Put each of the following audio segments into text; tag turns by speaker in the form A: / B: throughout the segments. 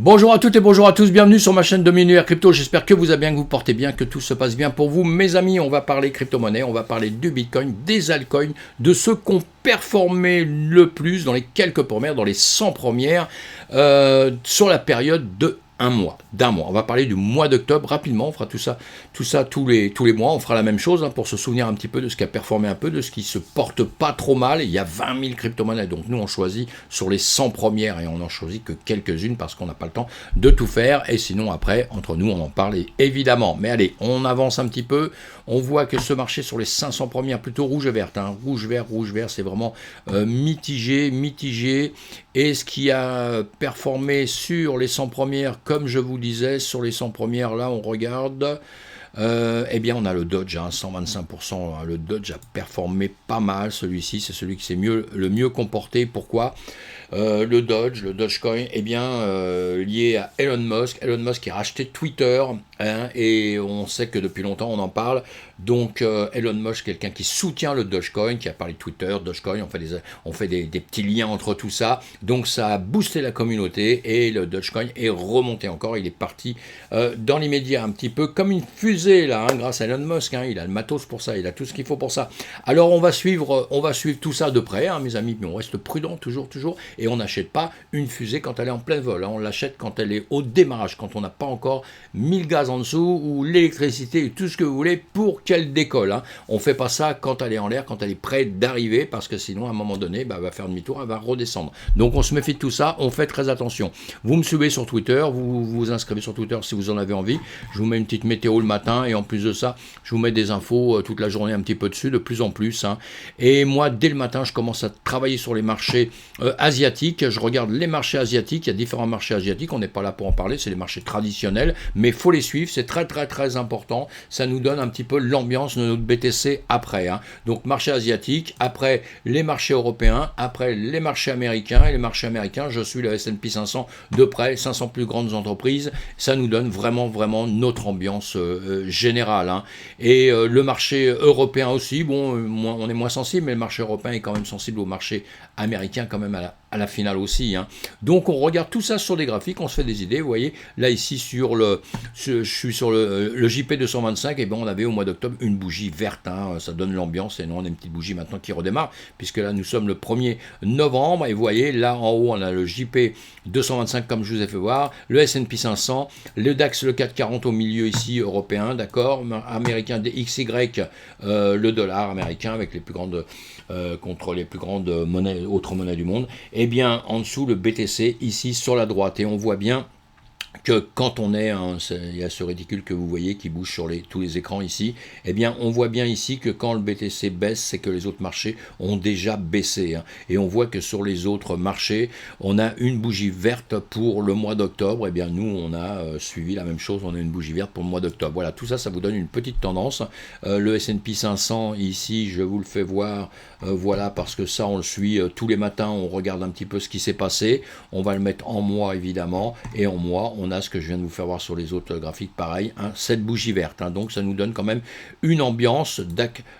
A: Bonjour à toutes et bonjour à tous, bienvenue sur ma chaîne de Univers Crypto, j'espère que vous allez bien, que vous portez bien, que tout se passe bien pour vous. Mes amis, on va parler crypto-monnaie, on va parler du Bitcoin, des altcoins, de ceux qui ont performé le plus dans les quelques premières, dans les 100 premières, sur la période d'un mois. On va parler du mois d'octobre rapidement, on fera tout ça tous les mois, on fera la même chose pour se souvenir un petit peu de ce qui a performé un peu, de ce qui se porte pas trop mal. Il y a 20 000 crypto-monnaies, donc nous on choisit sur les 100 premières et on n'en choisit que quelques-unes parce qu'on n'a pas le temps de tout faire, et sinon après, entre nous on en parle évidemment. Mais allez, on avance un petit peu, on voit que ce marché sur les 500 premières, plutôt rouge et verte, rouge vert, c'est vraiment mitigé, et ce qui a performé sur les 100 premières, comme je vous disais, sur les 100 premières, là on regarde, eh bien on a le Dodge, 125%, le Dodge a performé pas mal, celui-ci, c'est celui qui s'est le mieux comporté. Pourquoi le Dogecoin, eh bien lié à Elon Musk qui a racheté Twitter, et on sait que depuis longtemps on en parle, donc Elon Musk, quelqu'un qui soutient le Dogecoin, qui a parlé de Twitter, Dogecoin, on fait des petits liens entre tout ça, donc ça a boosté la communauté, et le Dogecoin est remonté encore, il est parti dans l'immédiat un petit peu comme une fusée là, grâce à Elon Musk, il a le matos pour ça, il a tout ce qu'il faut pour ça. Alors on va suivre tout ça de près, mes amis, mais on reste prudent toujours, et on n'achète pas une fusée quand elle est en plein vol, on l'achète quand elle est au démarrage, quand on n'a pas encore 1000 gaz en dessous, ou l'électricité, ou tout ce que vous voulez pour qu'elle décolle. On fait pas ça quand elle est en l'air, quand elle est prête d'arriver, parce que sinon à un moment donné, elle va faire demi-tour, elle va redescendre. Donc on se méfie de tout ça, on fait très attention. Vous me suivez sur Twitter, vous vous inscrivez sur Twitter si vous en avez envie, je vous mets une petite météo le matin, et en plus de ça, je vous mets des infos toute la journée un petit peu dessus, de plus en plus. Et moi, dès le matin, je commence à travailler sur les marchés asiatiques, je regarde les marchés asiatiques, il y a différents marchés asiatiques, on n'est pas là pour en parler, c'est les marchés traditionnels, mais il faut les suivre, c'est très important, ça nous donne un petit peu l'ambiance de notre BTC après. Donc marché asiatique, après les marchés européens, après les marchés américains, et les marchés américains, je suis le S&P 500 de près, 500 plus grandes entreprises, ça nous donne vraiment notre ambiance générale. Et le marché européen aussi, bon, on est moins sensible, mais le marché européen est quand même sensible au marché américain quand même à la finale aussi. Donc on regarde tout ça sur des graphiques, on se fait des idées. Vous voyez, là ici je suis sur le JP 225, et ben on avait au mois d'octobre une bougie verte, ça donne l'ambiance, et non on a une petite bougie maintenant qui redémarre, puisque là nous sommes le 1er novembre, et vous voyez là en haut on a le JP 225 comme je vous ai fait voir, le S&P 500, le DAX, le 440 au milieu ici, européen, d'accord, américain DXY, le dollar américain avec les plus grandes contre les plus grandes autres monnaies du monde, et bien en dessous le BTC ici sur la droite, et on voit bien que quand on est, il y a ce ridicule que vous voyez qui bouge sur tous les écrans ici, eh bien on voit bien ici que quand le BTC baisse, c'est que les autres marchés ont déjà baissé, et on voit que sur les autres marchés, on a une bougie verte pour le mois d'octobre, et bien nous on a suivi la même chose, on a une bougie verte pour le mois d'octobre. Voilà, tout ça, ça vous donne une petite tendance. Le S&P 500 ici, je vous le fais voir, voilà, parce que ça on le suit tous les matins, on regarde un petit peu ce qui s'est passé, on va le mettre en mois évidemment, et en mois on a ce que je viens de vous faire voir sur les autres graphiques, pareil, cette bougie verte, donc ça nous donne quand même une ambiance.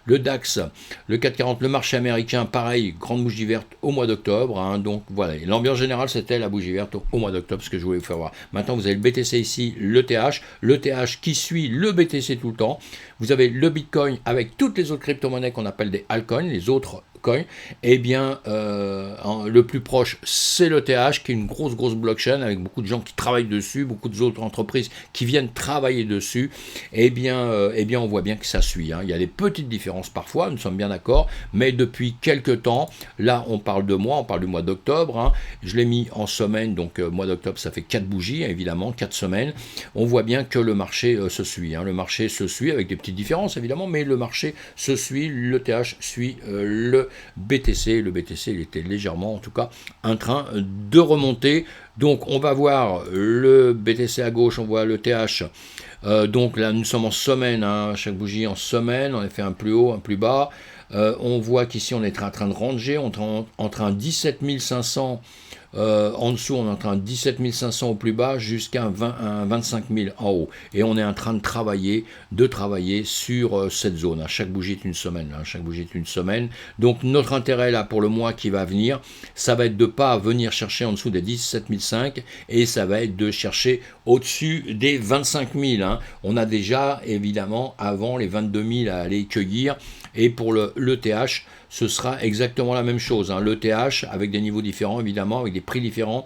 A: Le DAX, le 440, le marché américain, pareil, grande bougie verte au mois d'octobre, donc voilà, l'ambiance générale c'était la bougie verte au mois d'octobre, ce que je voulais vous faire voir. Maintenant vous avez le BTC ici, le TH qui suit le BTC tout le temps, vous avez le Bitcoin avec toutes les autres crypto-monnaies qu'on appelle des altcoins, les autres coin, eh bien le plus proche c'est le TH, qui est une grosse blockchain avec beaucoup de gens qui travaillent dessus, beaucoup d'autres entreprises qui viennent travailler dessus. Eh bien on voit bien que ça suit, il y a des petites différences parfois, nous sommes bien d'accord, mais depuis quelques temps, là on parle de mois, on parle du mois d'octobre, je l'ai mis en semaine, donc mois d'octobre ça fait 4 bougies évidemment, 4 semaines, on voit bien que le marché se suit, le marché se suit avec des petites différences évidemment, mais le marché se suit, le TH suit le BTC, il était légèrement en tout cas en train de remonter, donc on va voir le BTC à gauche, on voit le TH, donc là nous sommes en semaine, chaque bougie en semaine, on a fait un plus haut, un plus bas, on voit qu'ici on est en train de ranger, entre un 17 500 En dessous, on est en train de 17 500 au plus bas jusqu'à un 25 000 en haut. Et on est en train de travailler sur cette zone. Chaque bougie est une semaine. Chaque bougie est une semaine. Donc notre intérêt là pour le mois qui va venir, ça va être de ne pas venir chercher en dessous des 17 500 et ça va être de chercher au-dessus des 25 000. On a déjà évidemment avant les 22 000 à aller cueillir. Et pour l'ETH, ce sera exactement la même chose. L'ETH avec des niveaux différents évidemment, avec des prix différents.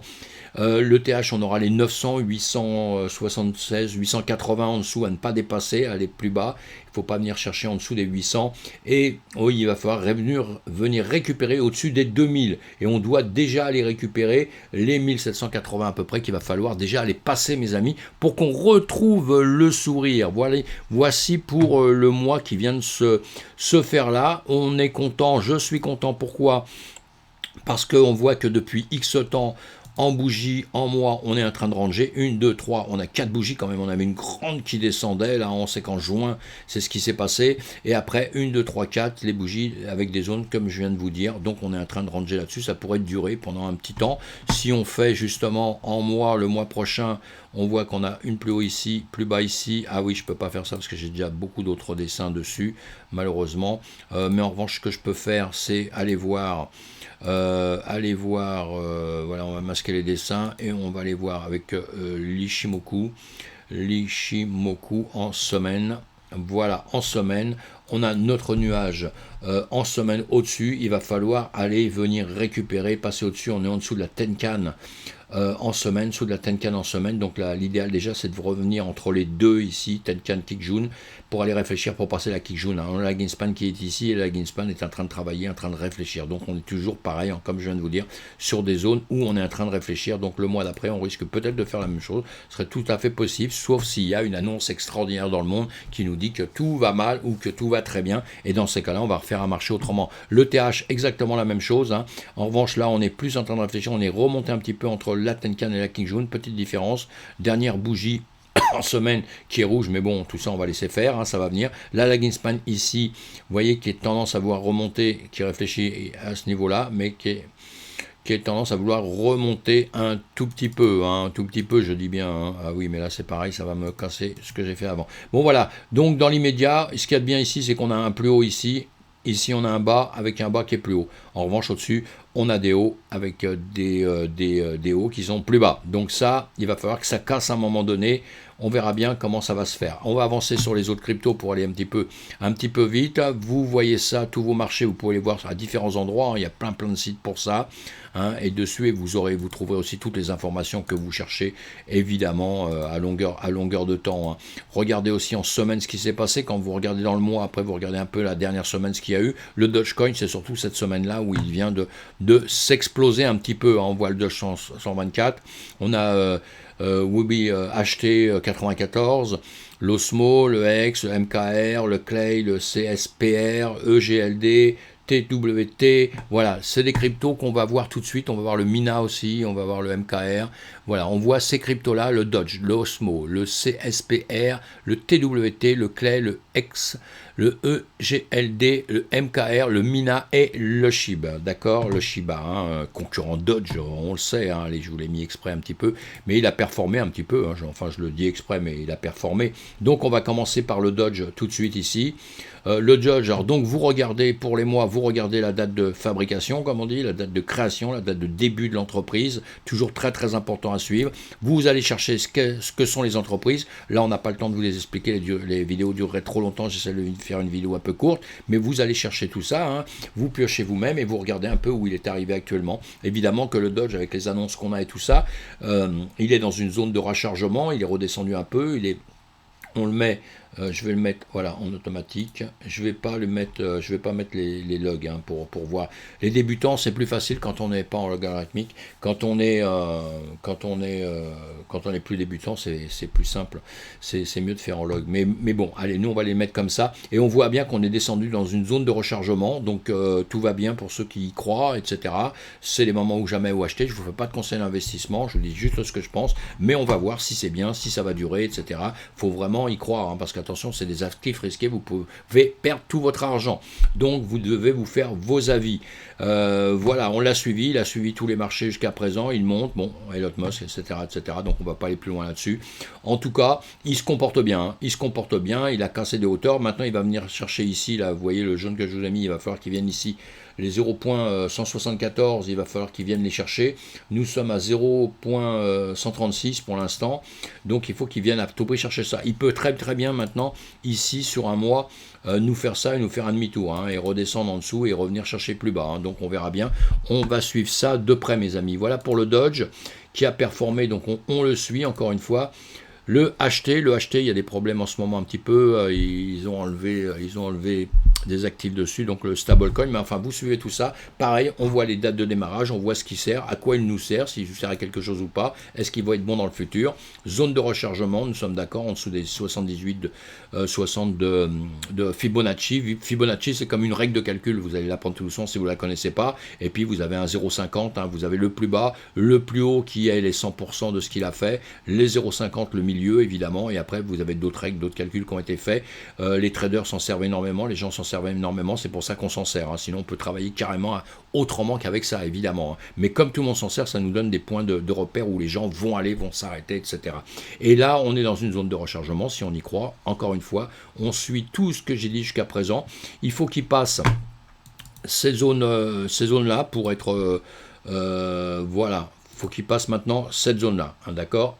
A: L'ETH, on aura les 900, 876, 880 en dessous à ne pas dépasser, à aller plus bas. Il ne faut pas venir chercher en dessous des 800. Et oui, il va falloir venir récupérer au-dessus des 2000. Et on doit déjà aller récupérer les 1780 à peu près, qu'il va falloir déjà aller passer, mes amis, pour qu'on retrouve le sourire. Voici pour le mois qui vient de se faire là. On est content, je suis content. Pourquoi ? Parce qu'on voit que depuis X temps, en bougie, en mois, on est en train de ranger. 1, 2, 3, on a 4 bougies quand même. On avait une grande qui descendait. Là, on sait qu'en juin, c'est ce qui s'est passé. Et après, 1, 2, 3, 4, les bougies avec des zones comme je viens de vous dire. Donc, on est en train de ranger là-dessus. Ça pourrait durer pendant un petit temps. Si on fait justement en mois, le mois prochain, on voit qu'on a une plus haut ici, plus bas ici. Ah oui, je ne peux pas faire ça parce que j'ai déjà beaucoup d'autres dessins dessus, malheureusement. Mais en revanche, ce que je peux faire, c'est aller voir... voilà, on va masquer les dessins et on va aller voir avec l'Ishimoku en semaine. Voilà, en semaine, on a notre nuage en semaine au-dessus. Il va falloir aller venir récupérer, passer au-dessus. On est en dessous de la Tenkan en semaine, sous de la Tenkan en semaine. Donc là, l'idéal déjà, c'est de revenir entre les deux ici, Tenkan, Kijun, pour aller réfléchir pour passer la Kijun. On a la Greenspan qui est ici et la Greenspan est en train de travailler, en train de réfléchir. Donc on est toujours pareil, comme je viens de vous dire, sur des zones où on est en train de réfléchir. Donc le mois d'après, on risque peut-être de faire la même chose. Ce serait tout à fait possible, sauf s'il y a une annonce extraordinaire dans le monde qui nous dit que tout va mal ou que tout va très bien. Et dans ces cas-là, on va refaire un marché autrement. Le TH, exactement la même chose. En revanche, là, on est plus en train de réfléchir. On est remonté un petit peu entre la Tenkan et la Kijun. Petite différence. Dernière bougie en semaine qui est rouge, mais bon, tout ça on va laisser faire, ça va venir. Là, la Greenspan ici, vous voyez, qui est tendance à vouloir remonter, qui réfléchit à ce niveau-là, mais qui est tendance à vouloir remonter un tout petit peu, je dis bien. Ah oui, mais là c'est pareil, ça va me casser ce que j'ai fait avant. Bon voilà, donc dans l'immédiat, ce qu'il y a de bien ici, c'est qu'on a un plus haut ici. Ici, on a un bas avec un bas qui est plus haut. En revanche, au-dessus, on a des hauts avec des hauts qui sont plus bas. Donc ça, il va falloir que ça casse à un moment donné. On verra bien comment ça va se faire. On va avancer sur les autres cryptos pour aller un petit peu vite. Vous voyez ça, tous vos marchés, vous pouvez les voir à différents endroits. Il y a plein de sites pour ça. Et dessus, vous trouverez aussi toutes les informations que vous cherchez, évidemment, à longueur de temps. Regardez aussi en semaine ce qui s'est passé. Quand vous regardez dans le mois, après vous regardez un peu la dernière semaine ce qu'il y a eu. Le Dogecoin, c'est surtout cette semaine-là où il vient de s'exploser un petit peu. On voit le Doge 124. On a Wubi HT 94, l'Osmo, le Hex, le MKR, le Clay, le CSPR, EGLD, TWT, voilà, c'est des cryptos qu'on va voir tout de suite. On va voir le Mina aussi, on va voir le MKR. Voilà, on voit ces cryptos-là, le Dodge, le Osmo, le CSPR, le TWT, le Clay, le X, le EGLD, le MKR, le Mina et le Shiba. D'accord, le Shiba, concurrent Dodge, on le sait, allez, je vous l'ai mis exprès un petit peu, mais il a performé un petit peu, enfin je le dis exprès, mais il a performé. Donc on va commencer par le Dodge tout de suite ici. Le Dodge, alors donc vous regardez pour les mois, vous regardez la date de fabrication, comme on dit, la date de création, la date de début de l'entreprise, toujours très important à suivre. Vous allez chercher ce que sont les entreprises. Là, on n'a pas le temps de vous les expliquer, les vidéos dureraient trop longtemps, j'essaie de faire une vidéo un peu courte, mais vous allez chercher tout ça, vous piochez vous-même et vous regardez un peu où il est arrivé actuellement. Évidemment que le Dodge, avec les annonces qu'on a et tout ça, il est dans une zone de rechargement, il est redescendu un peu, on le met, je vais le mettre voilà en automatique. Je vais pas mettre les logs pour voir. Les débutants, c'est plus facile quand on n'est pas en logarithmique. Quand on est plus débutant, c'est plus simple. C'est mieux de faire en log. Mais bon, allez, nous on va les mettre comme ça et on voit bien qu'on est descendu dans une zone de rechargement. Donc tout va bien pour ceux qui y croient, etc. C'est les moments où jamais où acheter. Je vous fais pas de conseil d'investissement. Je vous dis juste ce que je pense. Mais on va voir si c'est bien, si ça va durer, etc. Faut vraiment y croire parce qu'à attention, c'est des actifs risqués, vous pouvez perdre tout votre argent. Donc vous devez vous faire vos avis. Voilà, on l'a suivi, il a suivi tous les marchés jusqu'à présent, il monte, bon, Elon Musk, etc., etc., donc on va pas aller plus loin là-dessus. En tout cas, il se comporte bien, hein, il se comporte bien, il a cassé des hauteurs, maintenant il va venir chercher ici, là, vous voyez le jaune que je vous ai mis, il va falloir qu'il vienne ici, les 0.174, il va falloir qu'ils viennent les chercher. Nous sommes à 0.136 pour l'instant, donc il faut qu'ils viennent à tout prix chercher ça. Il peut très très bien maintenant, ici, sur un mois, nous faire ça et nous faire un demi-tour, hein, et redescendre en dessous et revenir chercher plus bas, hein. Donc on verra bien, on va suivre ça de près, mes amis. Voilà pour le Dodge qui a performé, donc on le suit encore une fois. Le HT, il y a des problèmes en ce moment un petit peu, ils ont enlevé des actifs dessus, donc le stablecoin, mais enfin vous suivez tout ça, pareil, on voit les dates de démarrage, on voit ce qui sert, à quoi il nous sert, s'il nous sert à quelque chose ou pas, est-ce qu'il va être bon dans le futur, zone de rechargement, nous sommes d'accord, en dessous des 78, 60 de Fibonacci. Fibonacci, c'est comme une règle de calcul, vous allez l'apprendre tout doucement si vous ne la connaissez pas, et puis vous avez un 0,50, hein, vous avez le plus bas, le plus haut qui est les 100% de ce qu'il a fait, les 0,50 le milieu évidemment, et après vous avez d'autres règles, d'autres calculs qui ont été faits, les traders s'en servent énormément, les gens s'en servent énormément, c'est pour ça qu'on s'en sert, hein. Sinon on peut travailler carrément autrement qu'avec ça évidemment, hein. Mais comme tout le monde s'en sert, ça nous donne des points de repère où les gens vont aller, vont s'arrêter, etc. Et là on est dans une zone de rechargement, si on y croit, encore une fois, on suit tout ce que j'ai dit jusqu'à présent, il faut qu'il passe ces zones-là pour être, voilà, il faut qu'il passe maintenant cette zone-là, hein, d'accord.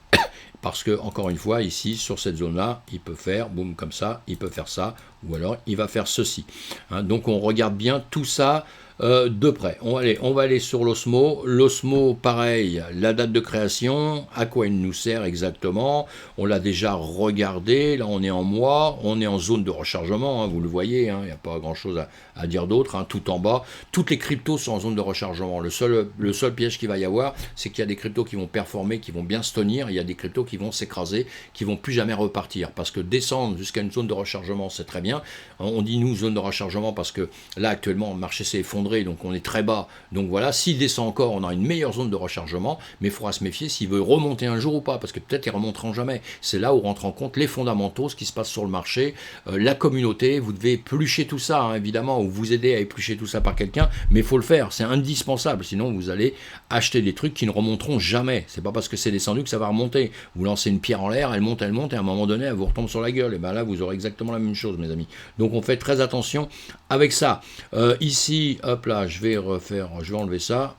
A: Parce que, encore une fois, ici, sur cette zone-là, il peut faire, boum, comme ça, il peut faire ça, ou alors il va faire ceci, hein. Donc on regarde bien tout ça de près. On va aller sur l'Osmo. L'Osmo, pareil, la date de création, à quoi il nous sert exactement. On l'a déjà regardé, là on est en mois, on est en zone de rechargement, hein, vous le voyez, hein, il n'y a pas grand-chose à dire d'autre, hein, tout en bas. Toutes les cryptos sont en zone de rechargement. Le seul piège qu'il va y avoir, c'est qu'il y a des cryptos qui vont performer, qui vont bien se tenir, il y a des cryptos qui vont s'écraser, qui vont plus jamais repartir. Parce que descendre jusqu'à une zone de rechargement, c'est très bien. On dit nous zone de rechargement parce que là actuellement le marché s'est effondré, donc on est très bas. Donc voilà, s'il descend encore, on a une meilleure zone de rechargement, mais il faudra se méfier s'il veut remonter un jour ou pas, parce que peut-être ils ne remonteront jamais. C'est là où rentrent en compte les fondamentaux, ce qui se passe sur le marché, la communauté. Vous devez éplucher tout ça, hein, évidemment, ou vous aider à éplucher tout ça par quelqu'un, mais il faut le faire, c'est indispensable, sinon vous allez acheter des trucs qui ne remonteront jamais. C'est pas parce que c'est descendu que ça va remonter. Vous lancez une pierre en l'air, elle monte, et à un moment donné, elle vous retombe sur la gueule. Et bien là, vous aurez exactement la même chose, mes amis. Donc on fait très attention avec ça. Ici, hop là, je vais enlever ça.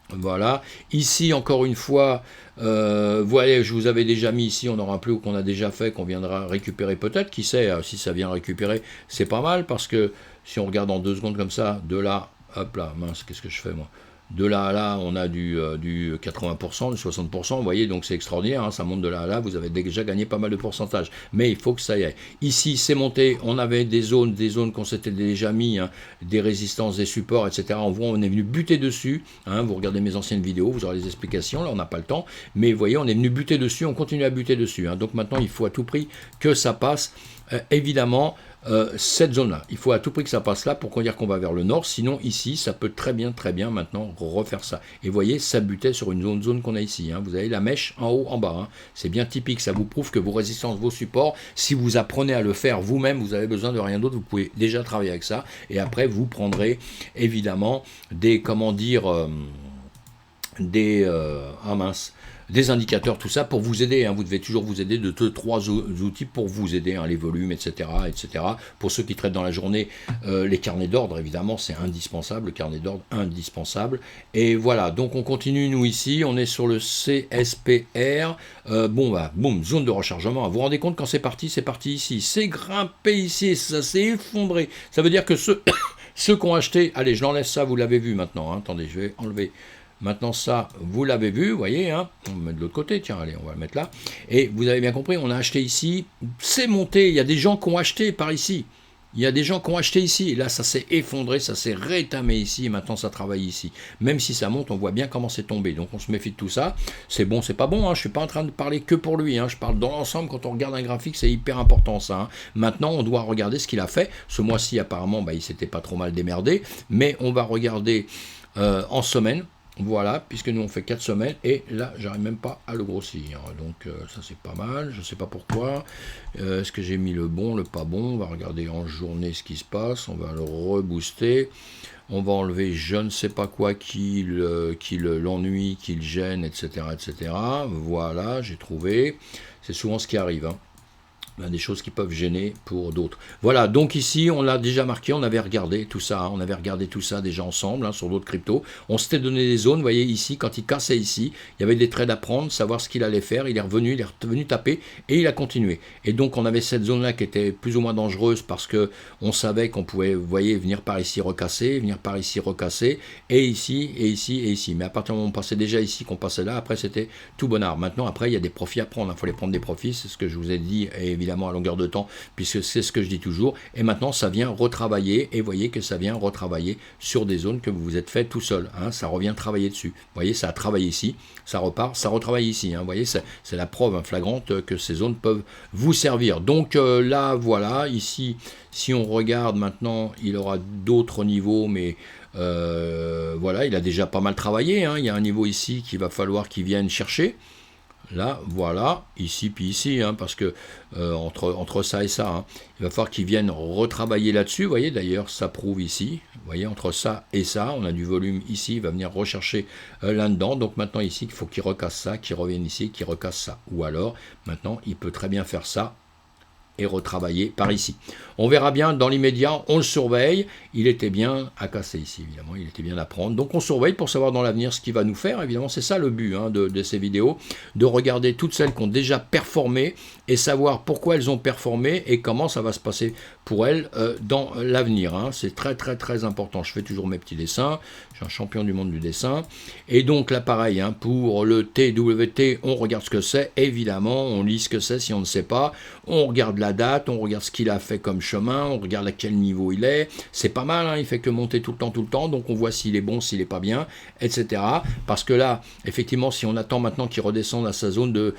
A: Voilà. Ici, encore une fois, voilà, je vous avais déjà mis ici, on aura un plus haut qu'on a déjà fait, qu'on viendra récupérer peut-être. Qui sait, si ça vient récupérer, c'est pas mal, parce que si on regarde en 2 secondes comme ça, de là, hop là, mince, qu'est-ce que je fais moi ? De là à là, on a du 80%, du 60%, vous voyez, donc c'est extraordinaire, hein, ça monte de là à là, vous avez déjà gagné pas mal de pourcentage, mais il faut que ça y aille. Ici, c'est monté, on avait des zones qu'on s'était déjà mis, hein, des résistances, des supports, etc. On voit, on est venu buter dessus, hein, vous regardez mes anciennes vidéos, vous aurez les explications, là on n'a pas le temps, mais vous voyez, on est venu buter dessus, on continue à buter dessus, hein, donc maintenant il faut à tout prix que ça passe, évidemment, cette zone-là. Il faut à tout prix que ça passe là pour qu'on dire qu'on va vers le nord, sinon ici, ça peut très bien maintenant refaire ça. Et vous voyez, ça butait sur une zone qu'on a ici, hein. Vous avez la mèche en haut, en bas, hein. C'est bien typique, ça vous prouve que vos résistances, vos supports, si vous apprenez à le faire vous-même, vous avez besoin de rien d'autre, vous pouvez déjà travailler avec ça, et après vous prendrez évidemment des, comment dire, des indicateurs, tout ça, pour vous aider, hein. Vous devez toujours vous aider de 2-3 outils pour vous aider, hein, les volumes, etc., etc. Pour ceux qui traitent dans la journée, les carnets d'ordre, évidemment, c'est indispensable, le carnet d'ordre indispensable. Et voilà, donc on continue, nous, ici, on est sur le CSPR, boum, zone de rechargement. Vous vous rendez compte, quand c'est parti ici, c'est grimpé ici, ça s'est effondré. Ça veut dire que ceux qui ont acheté, allez, je l'enlève ça, vous l'avez vu maintenant, hein. Attendez, je vais enlever. Maintenant ça, vous l'avez vu, vous voyez, hein, on va mettre de l'autre côté, tiens, allez, on va le mettre là. Et vous avez bien compris, on a acheté ici, c'est monté, il y a des gens qui ont acheté par ici. Il y a des gens qui ont acheté ici, et là ça s'est effondré, ça s'est rétamé ici, et maintenant ça travaille ici. Même si ça monte, on voit bien comment c'est tombé, donc on se méfie de tout ça. C'est bon, c'est pas bon, hein, je ne suis pas en train de parler que pour lui, hein, je parle dans l'ensemble, quand on regarde un graphique, c'est hyper important ça. Hein. Maintenant, on doit regarder ce qu'il a fait. Ce mois-ci, apparemment, il s'était pas trop mal démerdé, mais on va regarder en semaine. Voilà, puisque nous on fait 4 semaines et là j'arrive même pas à le grossir. Donc ça c'est pas mal, je sais pas pourquoi. Est-ce que j'ai mis le bon, le pas bon? On va regarder en journée ce qui se passe, on va le rebooster. On va enlever je ne sais pas quoi qui l'ennuie, qui le gêne, etc., etc. Voilà, j'ai trouvé. C'est souvent ce qui arrive, hein. Des choses qui peuvent gêner pour d'autres. Voilà, donc ici, on l'a déjà marqué, on avait regardé tout ça, hein, on avait regardé tout ça déjà ensemble, hein, sur d'autres cryptos. On s'était donné des zones, vous voyez ici, quand il cassait ici, il y avait des trades à prendre, savoir ce qu'il allait faire, il est revenu taper, et il a continué. Et donc, on avait cette zone-là qui était plus ou moins dangereuse, parce que on savait qu'on pouvait, vous voyez, venir par ici recasser, et ici, et ici, et ici. Mais à partir du moment où on passait déjà ici, qu'on passait là, après c'était tout bonheur. Maintenant, après, il y a des profits à prendre, il faut les prendre des profits, c'est ce que je vous ai dit, et évidemment à longueur de temps, puisque c'est ce que je dis toujours. Et maintenant, ça vient retravailler, et vous voyez que ça vient retravailler sur des zones que vous vous êtes fait tout seul. Hein, ça revient travailler dessus. Vous voyez, ça a travaillé ici, ça repart, ça retravaille ici. Hein, vous voyez, c'est la preuve flagrante que ces zones peuvent vous servir. Donc là, voilà, ici, si on regarde maintenant, il aura d'autres niveaux, mais voilà, il a déjà pas mal travaillé. Hein, il y a un niveau ici qu'il va falloir qu'il vienne chercher. Là, voilà, ici puis ici, hein, parce que entre ça et ça, hein, il va falloir qu'ils viennent retravailler là-dessus. Vous voyez, d'ailleurs, ça prouve ici. Vous voyez, entre ça et ça, on a du volume ici. Il va venir rechercher là-dedans. Donc maintenant, ici, il faut qu'il recasse ça, qu'il revienne ici, qu'il recasse ça. Ou alors, maintenant, il peut très bien faire ça et retravailler par ici. On verra bien dans l'immédiat, on le surveille. Il était bien à casser ici, évidemment, il était bien à prendre. Donc on surveille pour savoir dans l'avenir ce qu'il va nous faire. Évidemment, c'est ça le but, hein, de ces vidéos, de regarder toutes celles qui ont déjà performé et savoir pourquoi elles ont performé et comment ça va se passer pour elles dans l'avenir. Hein. C'est très très très important. Je fais toujours mes petits dessins. Je suis un champion du monde du dessin. Et donc là, pareil, hein, pour le TWT, on regarde ce que c'est. Évidemment, on lit ce que c'est si on ne sait pas. On regarde la date, on regarde ce qu'il a fait comme chemin, on regarde à quel niveau il est. C'est pas mal, hein, il fait que monter tout le temps. Donc on voit s'il est bon, s'il est pas bien, etc. Parce que là, effectivement, si on attend maintenant qu'il redescende à sa zone de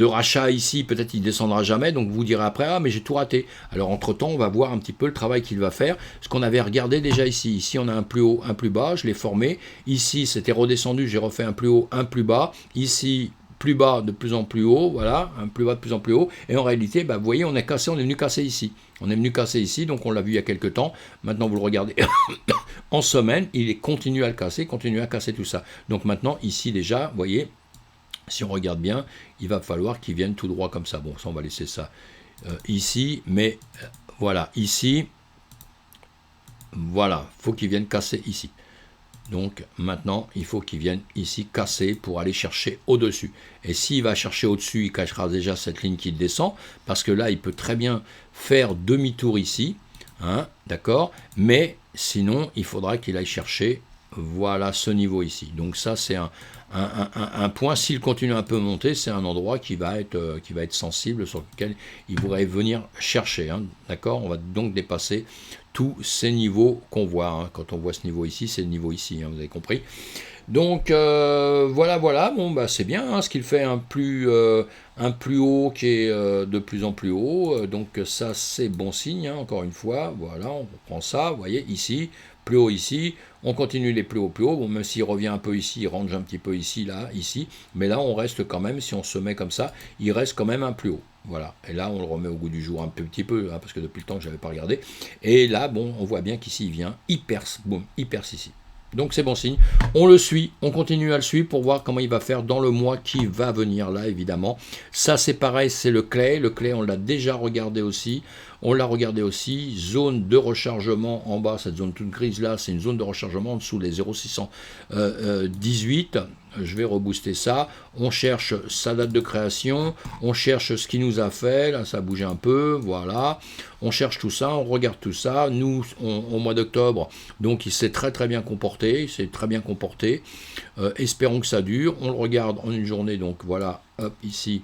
A: rachat ici, peut-être il descendra jamais. Donc vous direz après, ah mais j'ai tout raté. Alors entre-temps, on va voir un petit peu le travail qu'il va faire. Ce qu'on avait regardé déjà ici. Ici, on a un plus haut, un plus bas, je l'ai formé. Ici, c'était redescendu, j'ai refait un plus haut, un plus bas. Ici, plus bas de plus en plus haut, voilà, un plus bas de plus en plus haut, et en réalité, bah, vous voyez, on est venu casser ici. On est venu casser ici, donc on l'a vu il y a quelques temps. Maintenant, vous le regardez en semaine, il continue à le casser, continue à casser tout ça. Donc maintenant, ici déjà, vous voyez, si on regarde bien, il va falloir qu'il vienne tout droit comme ça. Bon, ça, on va laisser ça ici, mais voilà, ici, voilà, faut qu'il vienne casser ici. Donc maintenant, il faut qu'il vienne ici casser pour aller chercher au-dessus. Et s'il va chercher au-dessus, il cachera déjà cette ligne qui descend, parce que là, il peut très bien faire demi-tour ici, hein, d'accord. Mais sinon, il faudra qu'il aille chercher, voilà, ce niveau ici. Donc ça, c'est un point. S'il continue un peu à monter, c'est un endroit qui va être sensible, sur lequel il pourrait venir chercher, hein, d'accord. On va donc dépasser tous ces niveaux qu'on voit. Hein. Quand on voit ce niveau ici, c'est le niveau ici, hein, vous avez compris. Donc voilà, bon bah c'est bien, hein, ce qu'il fait un plus haut qui est de plus en plus haut, donc ça c'est bon signe, hein, encore une fois, voilà, on prend ça, vous voyez, ici, plus haut ici, on continue les plus hauts, bon, même s'il revient un peu ici, il range un petit peu ici, là, ici, mais là on reste quand même, si on se met comme ça, il reste quand même un plus haut. Voilà, et là on le remet au goût du jour un petit peu, hein, parce que depuis le temps que je n'avais pas regardé, et là, bon, on voit bien qu'ici il vient, il perce ici. Donc c'est bon signe, on le suit, on continue à le suivre pour voir comment il va faire dans le mois qui va venir là, évidemment. Ça c'est pareil, c'est le clé on l'a déjà regardé aussi, zone de rechargement en bas, cette zone toute grise là, c'est une zone de rechargement en dessous des 0,618, je vais rebooster ça, on cherche sa date de création, on cherche ce qu'il nous a fait, là ça a bougé un peu, voilà, on cherche tout ça, on regarde tout ça, nous au mois d'octobre, donc il s'est très bien comporté, espérons que ça dure, on le regarde en une journée, donc voilà, hop, ici,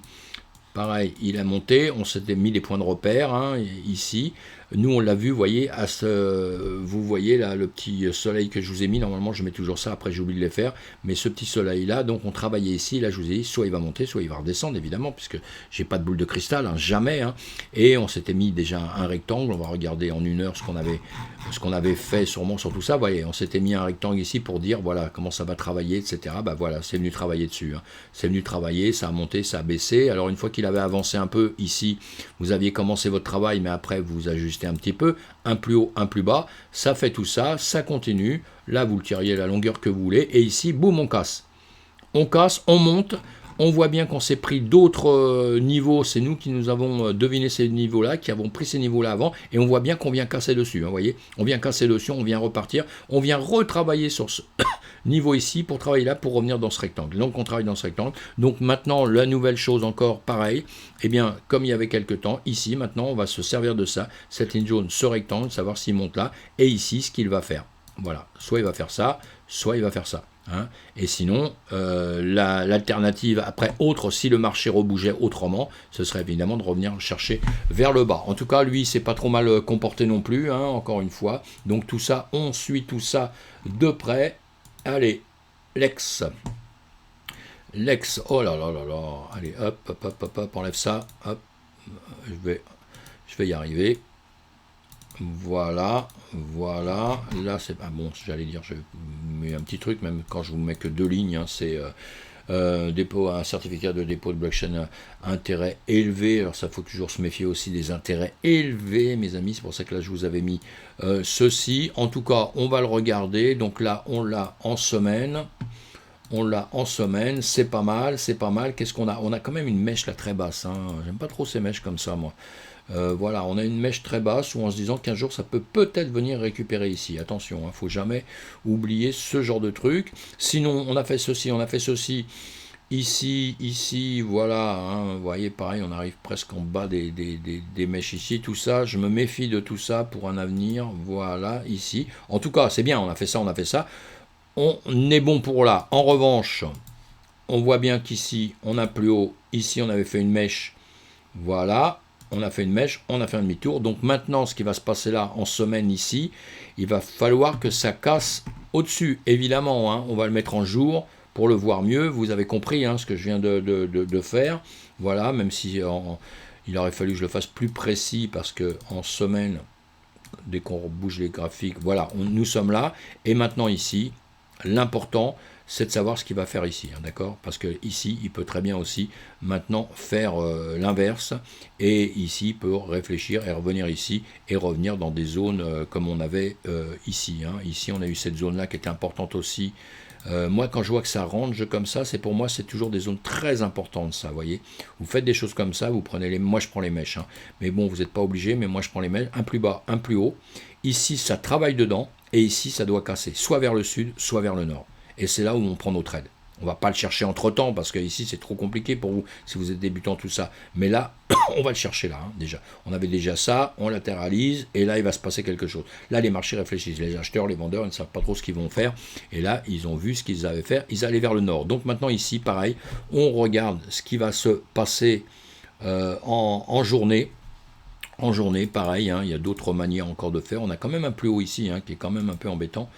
A: pareil, il a monté, on s'était mis les points de repère, hein, ici, nous on l'a vu, vous voyez, vous voyez là le petit soleil que je vous ai mis, normalement je mets toujours ça, après j'oublie de les faire, mais ce petit soleil là, donc on travaillait ici, là je vous ai dit, soit il va monter, soit il va redescendre évidemment, puisque j'ai pas de boule de cristal, hein, jamais, hein, et on s'était mis déjà un rectangle, on va regarder en une heure ce qu'on avait fait sûrement sur tout ça, vous voyez, on s'était mis un rectangle ici pour dire, voilà, comment ça va travailler, etc., bah voilà, c'est venu travailler dessus, hein. C'est venu travailler, ça a monté, ça a baissé, alors une fois qu'il avait avancé un peu ici, vous aviez commencé votre travail, mais après vous ajustez un petit peu, un plus haut, un plus bas, ça fait tout ça, ça continue, là vous le tiriez la longueur que vous voulez, et ici, boum, on casse, on monte, on voit bien qu'on s'est pris d'autres niveaux, c'est nous qui nous avons deviné ces niveaux-là, qui avons pris ces niveaux-là avant, et on voit bien qu'on vient casser dessus, hein, vous voyez, on vient casser dessus, on vient repartir, on vient retravailler sur ce niveau ici pour travailler là, pour revenir dans ce rectangle. Donc on travaille dans ce rectangle. Donc maintenant, la nouvelle chose encore, pareil, eh bien, comme il y avait quelques temps, ici, maintenant, on va se servir de ça, cette ligne jaune, ce rectangle, savoir s'il monte là, et ici, ce qu'il va faire. Voilà, soit il va faire ça, soit il va faire ça. Hein. Et sinon, l'alternative après autre, si le marché rebougeait autrement, ce serait évidemment de revenir chercher vers le bas. En tout cas, lui, c'est pas trop mal comporté non plus, hein, encore une fois. Donc tout ça, on suit tout ça de près. Allez, Lex, oh là là là là, allez, hop, enlève ça, hop, je vais y arriver. Voilà, là c'est pas bon, j'allais dire, je mets un petit truc, même quand je vous mets que 2 lignes, hein, c'est un certificat de dépôt de blockchain intérêt élevé, alors ça faut toujours se méfier aussi des intérêts élevés, mes amis, c'est pour ça que là je vous avais mis ceci, en tout cas on va le regarder, donc là on l'a en semaine, c'est pas mal, qu'est-ce qu'on a? On a quand même une mèche là très basse, hein. J'aime pas trop ces mèches comme ça moi. Voilà, on a une mèche très basse où en se disant qu'un jour ça peut peut-être venir récupérer ici. Attention, il ne faut jamais oublier ce genre de truc. Sinon, on a fait ceci, ici, voilà. Hein, vous voyez, pareil, on arrive presque en bas des mèches ici. Tout ça, je me méfie de tout ça pour un avenir. Voilà, ici. En tout cas, c'est bien, on a fait ça. On est bon pour là. En revanche, on voit bien qu'ici, on a plus haut. Ici, on avait fait une mèche. Voilà. On a fait une mèche, on a fait un demi-tour. Donc maintenant, ce qui va se passer là en semaine ici, il va falloir que ça casse au-dessus. Évidemment, hein, on va le mettre en jour pour le voir mieux. Vous avez compris hein, ce que je viens de faire. Voilà, même si il aurait fallu que je le fasse plus précis parce que en semaine, dès qu'on bouge les graphiques, voilà, nous sommes là. Et maintenant ici, l'important, c'est de savoir ce qu'il va faire ici, hein, d'accord? Parce que ici, il peut très bien aussi maintenant faire l'inverse, et ici, il peut réfléchir et revenir ici, et revenir dans des zones comme on avait ici. Hein. Ici, on a eu cette zone-là qui était importante aussi. Moi, quand je vois que ça range comme ça, pour moi, c'est toujours des zones très importantes, ça, vous voyez. Vous faites des choses comme ça, vous prenez moi, je prends les mèches, hein. Mais bon, vous n'êtes pas obligé, mais moi, je prends les mèches, un plus bas, un plus haut. Ici, ça travaille dedans, et ici, ça doit casser, soit vers le sud, soit vers le nord. Et c'est là où on prend nos trades. On ne va pas le chercher entre-temps, parce que ici c'est trop compliqué pour vous, si vous êtes débutant, tout ça. Mais là, on va le chercher là, hein, déjà. On avait déjà ça, on latéralise, et là, il va se passer quelque chose. Là, les marchés réfléchissent. Les acheteurs, les vendeurs, ils ne savent pas trop ce qu'ils vont faire. Et là, ils ont vu ce qu'ils avaient fait. Ils allaient vers le nord. Donc maintenant, ici, pareil, on regarde ce qui va se passer en journée. En journée, pareil, hein, il y a d'autres manières encore de faire. On a quand même un plus haut ici, hein, qui est quand même un peu embêtant.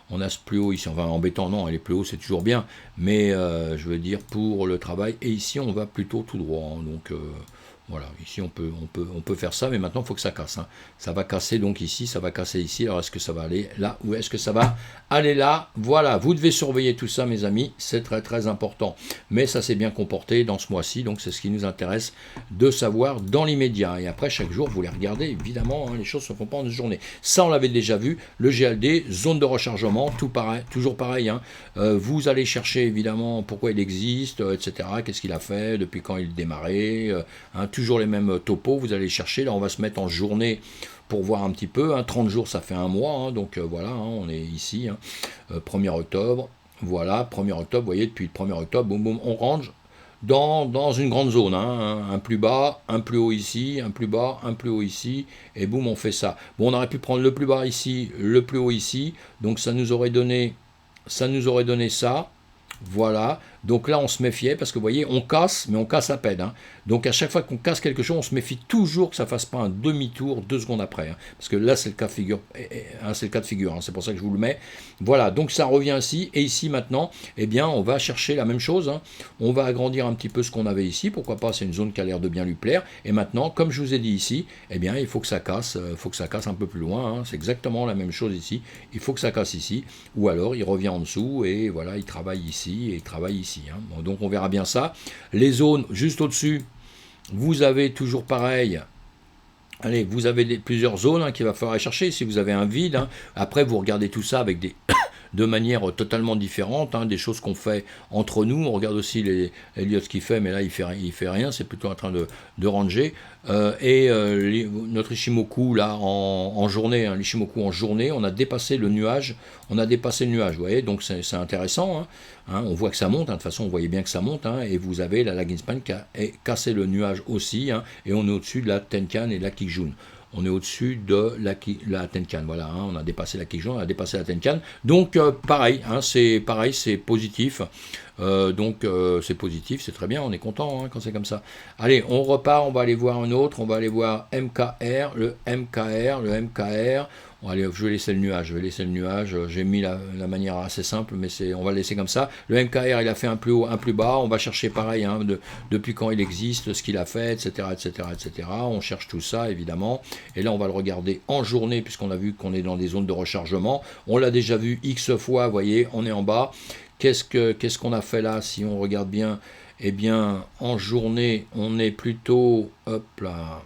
A: On a ce plus haut ici, enfin embêtant non, elle est plus haut, c'est toujours bien, mais je veux dire pour le travail, et ici on va plutôt tout droit, hein, donc voilà, ici on peut faire ça, mais maintenant il faut que ça casse, hein. Ça va casser donc ici, ça va casser ici, alors est-ce que ça va aller là, ou est-ce que ça va aller là? Voilà, vous devez surveiller tout ça mes amis, c'est très très important, mais ça s'est bien comporté dans ce mois-ci, donc c'est ce qui nous intéresse de savoir dans l'immédiat, et après chaque jour vous les regardez, évidemment, hein, les choses ne se font pas en une journée, ça on l'avait déjà vu, le GLD, zone de rechargement, tout pareil, toujours pareil, hein. Vous allez chercher évidemment pourquoi il existe, etc., qu'est-ce qu'il a fait, depuis quand il démarrait, hein, toujours les mêmes topos, vous allez chercher, là on va se mettre en journée pour voir un petit peu, hein, 30 jours ça fait un mois, hein, donc voilà, hein, on est ici, hein, 1er octobre, voilà, 1er octobre, vous voyez, depuis le 1er octobre, boum boum, on range dans une grande zone, hein, un plus bas, un plus haut ici, un plus bas, un plus haut ici, et boum, on fait ça. Bon, on aurait pu prendre le plus bas ici, le plus haut ici, donc ça nous aurait donné ça, voilà, Donc là, on se méfiait parce que vous voyez, on casse, mais on casse à peine. Hein. Donc à chaque fois qu'on casse quelque chose, on se méfie toujours que ça ne fasse pas un demi-tour 2 secondes après. Hein. Parce que là, c'est le cas de figure. Hein, c'est le cas de figure. Hein. C'est pour ça que je vous le mets. Voilà, donc ça revient ici. Et ici, maintenant, eh bien, on va chercher la même chose. Hein. On va agrandir un petit peu ce qu'on avait ici. Pourquoi pas, c'est une zone qui a l'air de bien lui plaire. Et maintenant, comme je vous ai dit ici, eh bien, il faut que ça casse un peu plus loin. Hein. C'est exactement la même chose ici. Il faut que ça casse ici. Ou alors, il revient en dessous et voilà, il travaille ici et il travaille ici. Hein. Bon, donc, on verra bien ça. Les zones juste au-dessus, vous avez toujours pareil. Allez, vous avez plusieurs zones hein, qu'il va falloir chercher. Si vous avez un vide, hein, après, vous regardez tout ça avec des... de manière totalement différente, hein, des choses qu'on fait entre nous. On regarde aussi Elliot ce qu'il fait, mais là il fait rien, c'est plutôt en train de ranger. Notre Ishimoku là en journée, hein, l'Ishimoku en journée, on a dépassé le nuage, vous voyez, donc c'est intéressant. Hein, hein, on voit que ça monte, hein, de toute façon on voyait bien que ça monte, hein, et vous avez la Laginspan qui a cassé le nuage aussi, hein, et on est au-dessus de la Tenkan et de la Kijun. On est au-dessus de la Tenkan, voilà, hein, on a dépassé la Kijun, on a dépassé la Tenkan, donc pareil, hein, c'est positif, c'est positif, c'est très bien, on est content hein, quand c'est comme ça. Allez, on repart, on va aller voir un autre, on va aller voir le MKR, bon, allez, je vais laisser le nuage, j'ai mis la manière assez simple, mais on va le laisser comme ça. Le MKR, il a fait un plus haut, un plus bas, on va chercher pareil, hein, depuis quand il existe, ce qu'il a fait, etc., etc., etc. On cherche tout ça, évidemment, et là, on va le regarder en journée, puisqu'on a vu qu'on est dans des zones de rechargement. On l'a déjà vu X fois, vous voyez, on est en bas. Qu'est-ce qu'on a fait là, si on regarde bien? Eh bien, en journée, on est plutôt, hop là,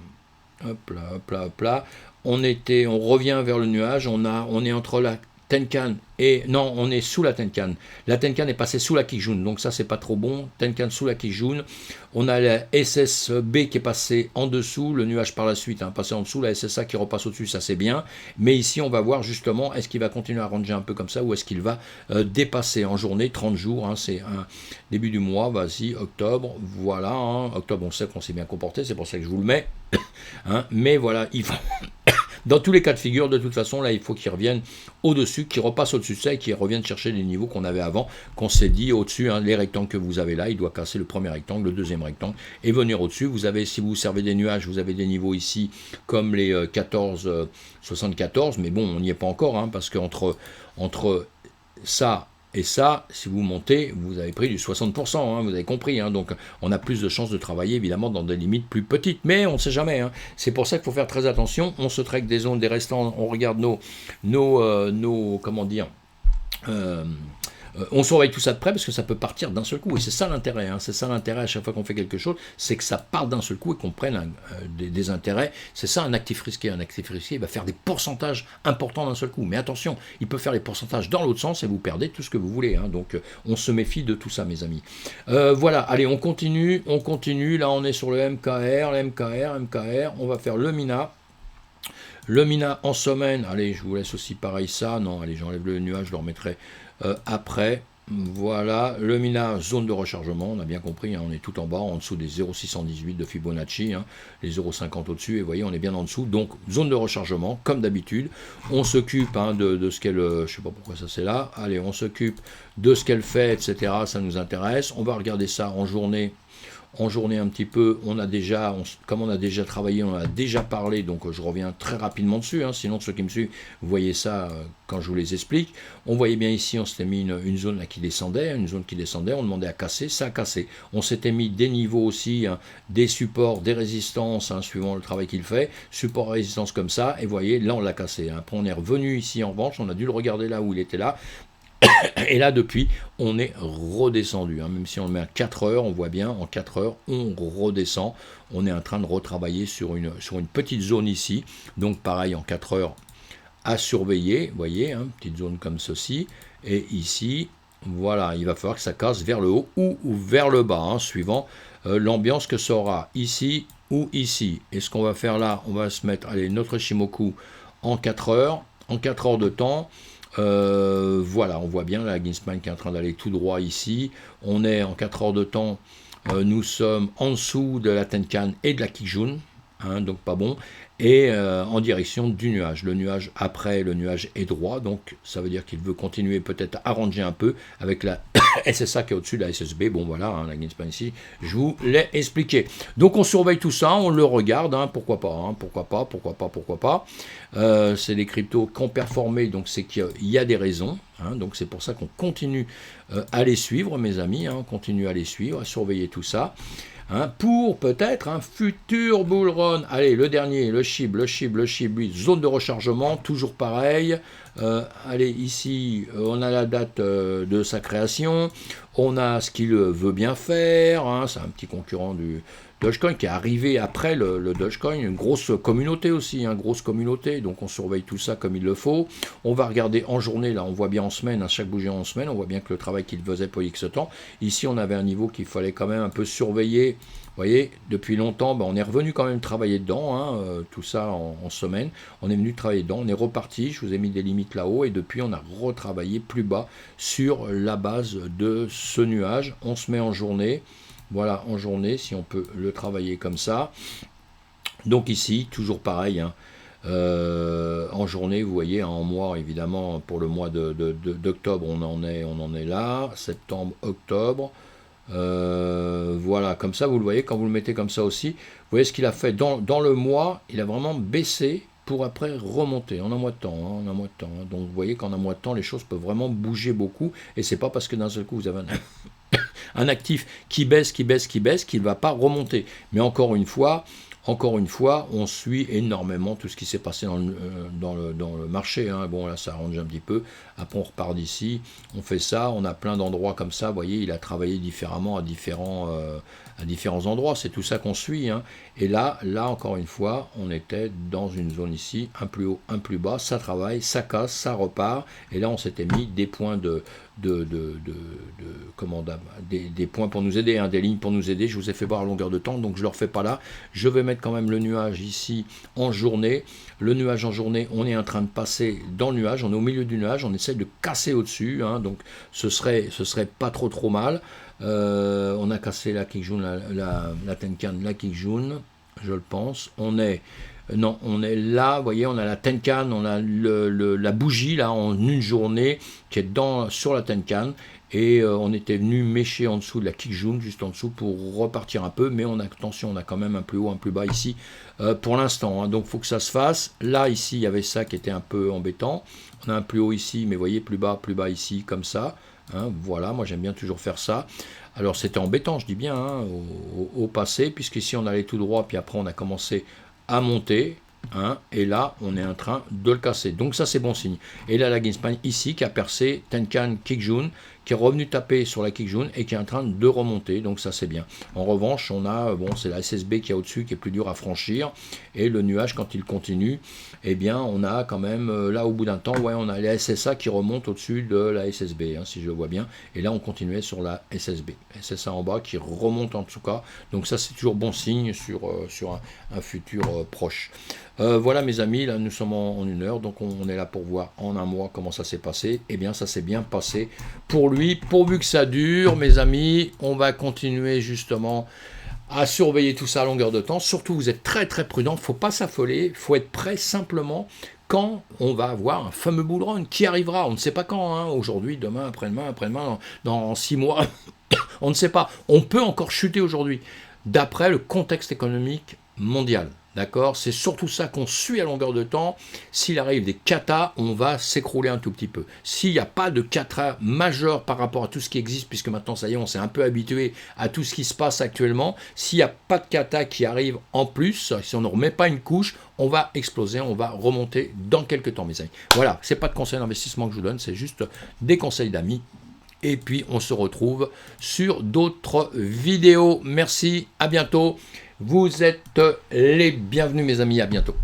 A: on revient vers le nuage, on est entre la Tenkan et non, on est sous la Tenkan. La Tenkan est passée sous la Kijun, donc ça c'est pas trop bon. Tenkan sous la Kijun. On a la SSB qui est passée en dessous, le nuage par la suite, hein, passé en dessous, la SSA qui repasse au-dessus, ça c'est bien. Mais ici on va voir justement, est-ce qu'il va continuer à ranger un peu comme ça ou est-ce qu'il va dépasser en journée 30 jours, hein, c'est un début du mois, vas-y, octobre, voilà, hein, octobre on sait qu'on s'est bien comporté, c'est pour ça que je vous le mets. Hein, mais voilà, il faut... Dans tous les cas de figure, de toute façon, là, il faut qu'ils reviennent au-dessus, qu'ils repassent au-dessus de ça et qu'ils reviennent chercher les niveaux qu'on avait avant, qu'on s'est dit au-dessus, hein, les rectangles que vous avez là, il doit casser le premier rectangle, le deuxième rectangle, et venir au-dessus. Vous avez, si vous servez des nuages, vous avez des niveaux ici, comme les 14,74, mais bon, on n'y est pas encore, hein, parce qu'entre ça et ça, si vous montez, vous avez pris du 60%, hein, vous avez compris. Hein, donc on a plus de chances de travailler évidemment dans des limites plus petites, mais on ne sait jamais. Hein. C'est pour ça qu'il faut faire très attention. On se traque des zones, des restants, on regarde nos comment dire, on surveille tout ça de près parce que ça peut partir d'un seul coup et c'est ça l'intérêt, hein, c'est ça l'intérêt à chaque fois qu'on fait quelque chose, c'est que ça parte d'un seul coup et qu'on prenne des intérêts. C'est ça un actif risqué. Un actif risqué, il va faire des pourcentages importants d'un seul coup, mais attention, il peut faire les pourcentages dans l'autre sens et vous perdez tout ce que vous voulez, hein. Donc on se méfie de tout ça, mes amis. Voilà, allez, on continue, là on est sur le MKR, on va faire le MINA. Le MINA en semaine, allez, je vous laisse aussi pareil ça, non, allez, j'enlève le nuage, je le remettrai après. Voilà, le MINA, zone de rechargement, on a bien compris, hein, on est tout en bas, en dessous des 0,618 de Fibonacci, hein, les 0,50 au-dessus, et vous voyez, on est bien en dessous, donc zone de rechargement, comme d'habitude, on s'occupe hein, de ce qu'elle, je sais pas pourquoi ça c'est là, allez, on s'occupe de ce qu'elle fait, etc., ça nous intéresse, on va regarder ça en journée un petit peu, comme on a déjà travaillé, on a déjà parlé, donc je reviens très rapidement dessus, hein, sinon ceux qui me suivent, vous voyez ça quand je vous les explique. On voyait bien ici, on s'était mis une zone là qui descendait, on demandait à casser, ça a cassé. On s'était mis des niveaux aussi, hein, des supports, des résistances, hein, suivant le travail qu'il fait, support résistance comme ça, et vous voyez, là on l'a cassé. Hein. Après on est revenu ici en revanche, on a dû le regarder là où il était là, et là, depuis, on est redescendu. Hein. Même si on le met à 4 heures, on voit bien, en 4 heures, on redescend. On est en train de retravailler sur une petite zone ici. Donc, pareil, en 4 heures, à surveiller. Vous voyez, hein, petite zone comme ceci. Et ici, voilà, il va falloir que ça casse vers le haut ou vers le bas, hein, suivant l'ambiance que ça aura ici ou ici. Et ce qu'on va faire là, on va se mettre, allez, notre Shimoku en 4 heures. En 4 heures de temps. Voilà, on voit bien la Laginspan qui est en train d'aller tout droit ici. On est en 4 heures de temps, nous sommes en dessous de la Tenkan et de la Kijun, hein, donc pas bon. et en direction du nuage. Le nuage après, le nuage est droit, donc ça veut dire qu'il veut continuer peut-être à arranger un peu avec la SSA qui est au-dessus de la SSB. Bon voilà, hein, la Greenspan ici, je vous l'ai expliqué. Donc on surveille tout ça, on le regarde, hein, pourquoi pas. C'est des cryptos qui ont performé, donc c'est qu'il y a des raisons. Hein, donc c'est pour ça qu'on continue à les suivre, mes amis, hein, on continue à les suivre, à surveiller tout ça. Hein, pour peut-être un futur bull run. Allez, le dernier, le SHIB, lui, zone de rechargement, toujours pareil. Allez, ici, on a la date de sa création, on a ce qu'il veut bien faire, hein, c'est un petit concurrent du Dogecoin qui est arrivé après le Dogecoin, une grosse communauté aussi, hein, grosse communauté, donc on surveille tout ça comme il le faut. On va regarder en journée, là on voit bien en semaine, à chaque bougie en semaine, on voit bien que le travail qu'il faisait pour X temps. Ici on avait un niveau qu'il fallait quand même un peu surveiller. Vous voyez, depuis longtemps, on est revenu quand même travailler dedans, hein, tout ça en semaine. On est venu travailler dedans, on est reparti, je vous ai mis des limites là-haut, et depuis on a retravaillé plus bas sur la base de ce nuage. On se met en journée. Voilà, en journée, si on peut le travailler comme ça. Donc ici, toujours pareil, hein, en journée, vous voyez, hein, en mois, évidemment, pour le mois d'octobre, on en est là, septembre, octobre. Voilà, comme ça, vous le voyez, quand vous le mettez comme ça aussi, vous voyez ce qu'il a fait dans le mois, il a vraiment baissé pour après remonter en un mois de temps. Hein, en un mois de temps hein. Donc vous voyez qu'en un mois de temps, les choses peuvent vraiment bouger beaucoup, et c'est pas parce que d'un seul coup, vous avez un actif qui baisse, qu'il ne va pas remonter. Mais encore une fois, on suit énormément tout ce qui s'est passé dans le marché. Hein. Bon, là, ça arrange un petit peu. Après, on repart d'ici. On fait ça. On a plein d'endroits comme ça. Vous voyez, il a travaillé différemment à différents endroits. C'est tout ça qu'on suit. Hein. Et là, encore une fois, on était dans une zone ici, un plus haut, un plus bas. Ça travaille, ça casse, ça repart. Et là, on s'était mis des points des points pour nous aider, hein, des lignes pour nous aider. Je vous ai fait voir à longueur de temps, donc je ne le refais pas là. Je vais mettre quand même le nuage ici en journée. Le nuage en journée, on est en train de passer dans le nuage, on est au milieu du nuage, on essaie de casser au-dessus, hein, donc ce serait pas trop mal. On a cassé la Kijun, la Tenkan, la Kijun, je le pense. On est là, vous voyez, on a la Tenkan, on a la bougie là en une journée qui est sur la Tenkan, et on était venu mécher en dessous de la Kijun, juste en dessous, pour repartir un peu, mais attention, on a quand même un plus haut, un plus bas ici pour l'instant, hein, donc il faut que ça se fasse. Là, ici, il y avait ça qui était un peu embêtant. On a un plus haut ici, mais vous voyez, plus bas ici, comme ça. Hein, voilà, moi j'aime bien toujours faire ça. Alors c'était embêtant, je dis bien, hein, au passé, puisqu'ici on allait tout droit, puis après on a commencé à monter, hein, et là on est en train de le casser. Donc ça c'est bon signe. Et là la Greenspan ici qui a percé Tenkan Kijun, qui est revenu taper sur la Kijun et qui est en train de remonter, donc ça c'est bien. En revanche, on a, c'est la SSB qui est au-dessus, qui est plus dur à franchir, et le nuage quand il continue, eh bien on a quand même, là au bout d'un temps, ouais, on a la SSA qui remonte au-dessus de la SSB, hein, si je vois bien, et là on continuait sur la SSB. SSA en bas qui remonte en tout cas, donc ça c'est toujours bon signe sur un futur proche. Voilà mes amis, là nous sommes en 1 heure, donc on est là pour voir en un mois comment ça s'est passé. Eh bien ça s'est bien passé pour lui, pourvu que ça dure mes amis. On va continuer justement à surveiller tout ça à longueur de temps. Surtout vous êtes très très prudent, il ne faut pas s'affoler, il faut être prêt simplement quand on va avoir un fameux bull run qui arrivera, on ne sait pas quand, hein, aujourd'hui, demain, après-demain, dans 6 mois, on ne sait pas. On peut encore chuter aujourd'hui, d'après le contexte économique mondial. D'accord, c'est surtout ça qu'on suit à longueur de temps. S'il arrive des katas, on va s'écrouler un tout petit peu. S'il n'y a pas de kata majeur par rapport à tout ce qui existe, puisque maintenant, ça y est, on s'est un peu habitué à tout ce qui se passe actuellement, s'il n'y a pas de kata qui arrive en plus, si on ne remet pas une couche, on va exploser, on va remonter dans quelques temps, mes amis. Voilà, ce n'est pas de conseil d'investissement que je vous donne, c'est juste des conseils d'amis. Et puis, on se retrouve sur d'autres vidéos. Merci, à bientôt. Vous êtes les bienvenus mes amis, à bientôt.